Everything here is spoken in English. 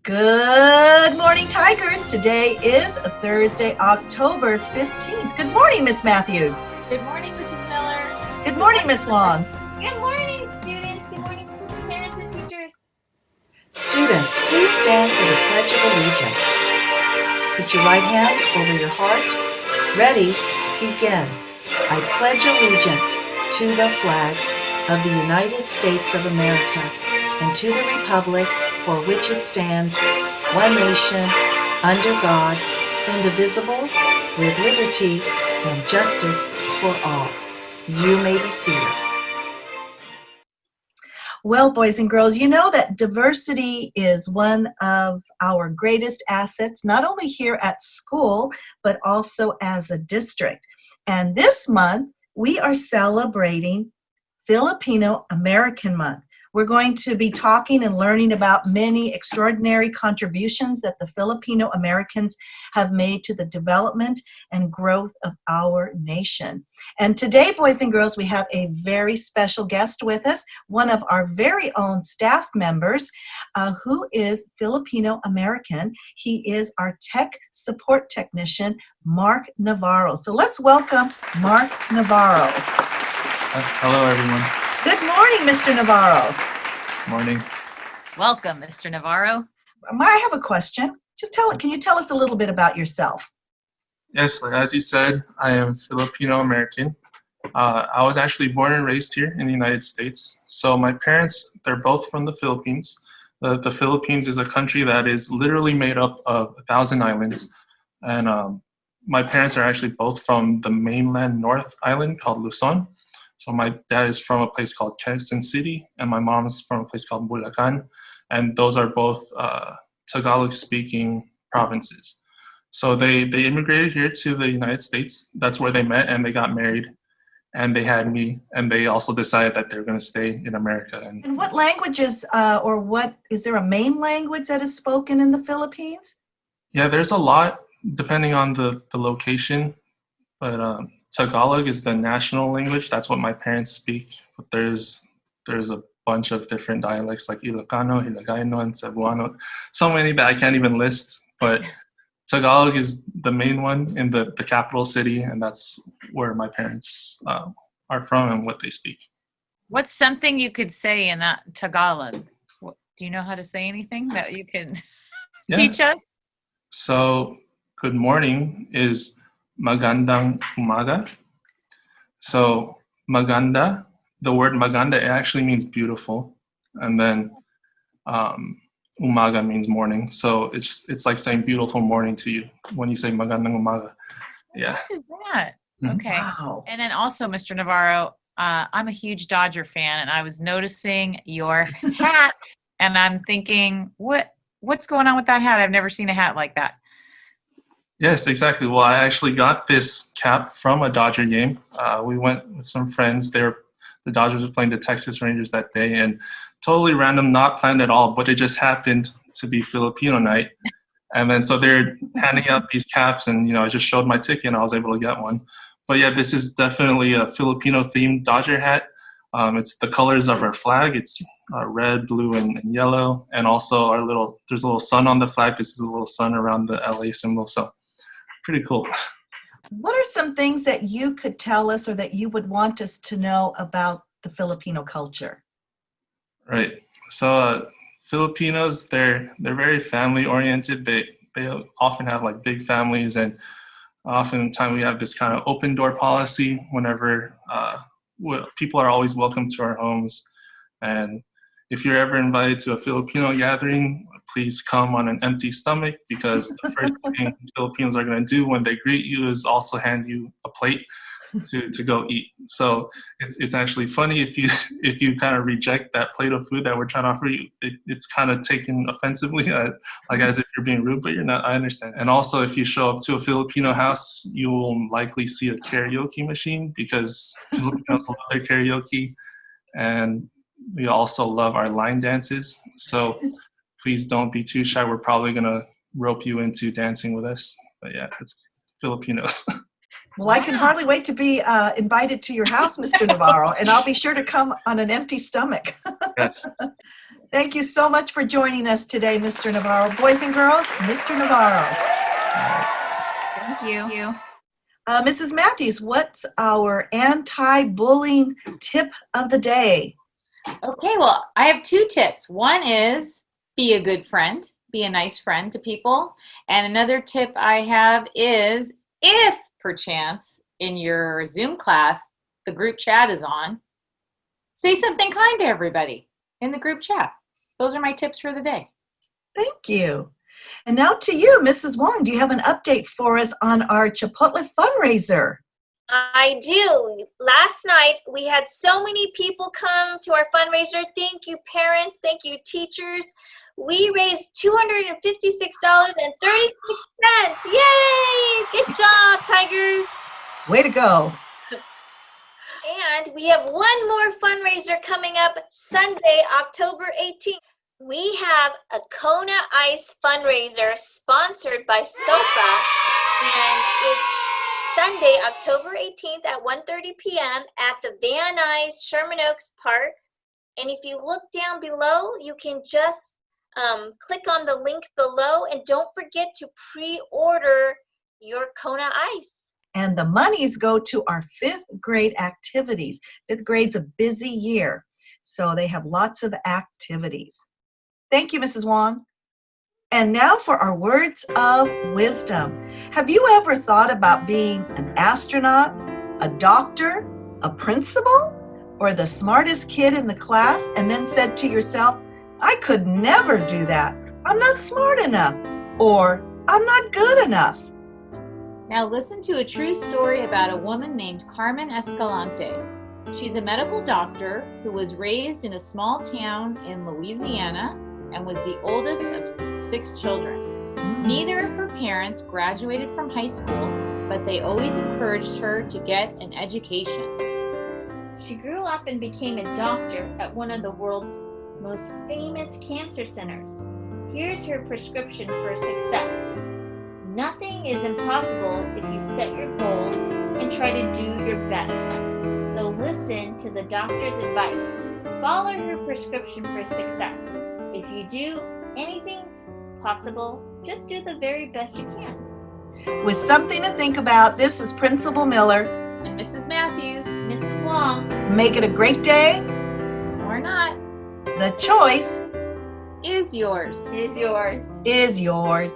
Good morning, Tigers. Today is Thursday, October 15th. Good morning, Miss Matthews. Good morning, Mrs. Miller. Good morning, Miss Wong. Good morning, students. Good morning, parents and teachers. Students, please stand for the Pledge of Allegiance. Put your right hand over your heart. Ready? Begin. I pledge allegiance to the flag of the United States of America and to the republic for which it stands, one nation, under God, indivisible, with liberty and justice for all. You may be seated. Well, boys and girls, you know that diversity is one of our greatest assets, not only here at school, but also as a district. And this month, we are celebrating Filipino American Month. We're going to be talking and learning about many extraordinary contributions that the Filipino Americans have made to the development and growth of our nation. And today, boys and girls, we have a very special guest with us, one of our very own staff members who is Filipino American. He is our tech support technician, Mark Navarro. So let's welcome Mark Navarro. Hello, everyone. Good morning, Mr. Navarro. Morning. Welcome, Mr. Navarro. I have a question. Can you tell us a little bit about yourself? Yes, as you said, I am Filipino American. I was actually born and raised here in the United States. So my parents, they're both from the Philippines. The Philippines is a country that is literally made up of 1,000 islands. And my parents are actually both from the mainland North Island called Luzon. So my dad is from a place called KSOEC City, and my mom's from a place called Bulacan. And those are both Tagalog-speaking provinces. So they immigrated here to the United States. That's where they met, and they got married, and they had me. And they also decided that they're going to stay in America. And what languages is there a main language that is spoken in the Philippines? Yeah, there's a lot depending on the location, but Tagalog is the national language. That's what my parents speak. But there's a bunch of different dialects like Ilocano, Hiligayno, and Cebuano. So many that I can't even list. But Tagalog is the main one in the capital city, and that's where my parents are from and what they speak. What's something you could say in that Tagalog? Do you know how to say anything that you can teach us? So good morning is magandang umaga. So maganda, the word maganda, it actually means beautiful. And then umaga means morning. So it's like saying beautiful morning to you when you say magandang umaga. Yeah. What is that? Okay. Wow. And then also, Mr. Navarro, I'm a huge Dodger fan, and I was noticing your hat, and I'm thinking, what's going on with that hat? I've never seen a hat like that. Yes, exactly. Well, I actually got this cap from a Dodger game. We went with some friends. The Dodgers were playing the Texas Rangers that day, and totally random, not planned at all, but it just happened to be Filipino night. And then so they're handing out these caps, and I just showed my ticket, and I was able to get one. But yeah, this is definitely a Filipino-themed Dodger hat. It's the colors of our flag. It's red, blue, and yellow, and also there's a little sun on the flag. This is a little sun around the LA symbol. So pretty cool. What are some things that you could tell us or that you would want us to know about the Filipino culture? Right. So Filipinos, they're very family oriented. They often have like big families, and oftentimes we have this kind of open door policy whenever people are always welcome to our homes. And if you're ever invited to a Filipino gathering, please come on an empty stomach, because the first thing Filipinos are going to do when they greet you is also hand you a plate to go eat. So it's actually funny if you kind of reject that plate of food that we're trying to offer you. It's kind of taken offensively, like as if you're being rude, but you're not. I understand. And also, if you show up to a Filipino house, you will likely see a karaoke machine, because Filipinos love their karaoke, and we also love our line dances. So please don't be too shy. We're probably going to rope you into dancing with us. But yeah, it's Filipinos. Well, I can hardly wait to be invited to your house, Mr. Navarro, and I'll be sure to come on an empty stomach. Yes. Thank you so much for joining us today, Mr. Navarro. Boys and girls, Mr. Navarro. Thank you. Mrs. Matthews, what's our anti-bullying tip of the day? Okay, well, I have 2 tips. One is be a good friend, be a nice friend to people. And another tip I have is if perchance in your Zoom class the group chat is on, say something kind to everybody in the group chat. Those are my tips for the day. Thank you. And now to you, Mrs. Wong, do you have an update for us on our Chipotle fundraiser? I do. Last night, we had so many people come to our fundraiser. Thank you, parents. Thank you, teachers. We raised $256.36. Yay! Good job, Tigers. Way to go. And we have one more fundraiser coming up Sunday, October 18th. We have a Kona Ice fundraiser sponsored by SOFA, and it's Sunday, October 18th at 1:30 p.m. at the Van Nuys Sherman Oaks Park. And if you look down below, you can just click on the link below, and don't forget to pre-order your Kona Ice. And the monies go to our 5th grade activities. 5th grade's a busy year, so they have lots of activities. Thank you, Mrs. Wong. And now for our words of wisdom. Have you ever thought about being an astronaut, a doctor, a principal, or the smartest kid in the class, and then said to yourself, I could never do that. I'm not smart enough, or I'm not good enough. Now listen to a true story about a woman named Carmen Escalante. She's a medical doctor who was raised in a small town in Louisiana and was the oldest of 6 children. Neither of her parents graduated from high school, but they always encouraged her to get an education. She grew up and became a doctor at one of the world's most famous cancer centers. Here's her prescription for success. Nothing is impossible if you set your goals and try to do your best. So listen to the doctor's advice. Follow her prescription for success. If you do anything possible, just do the very best you can. With something to think about, this is Principal Miller. And Mrs. Matthews, Mrs. Wong. Make it a great day. or not, The choice is yours. Is yours. is yours.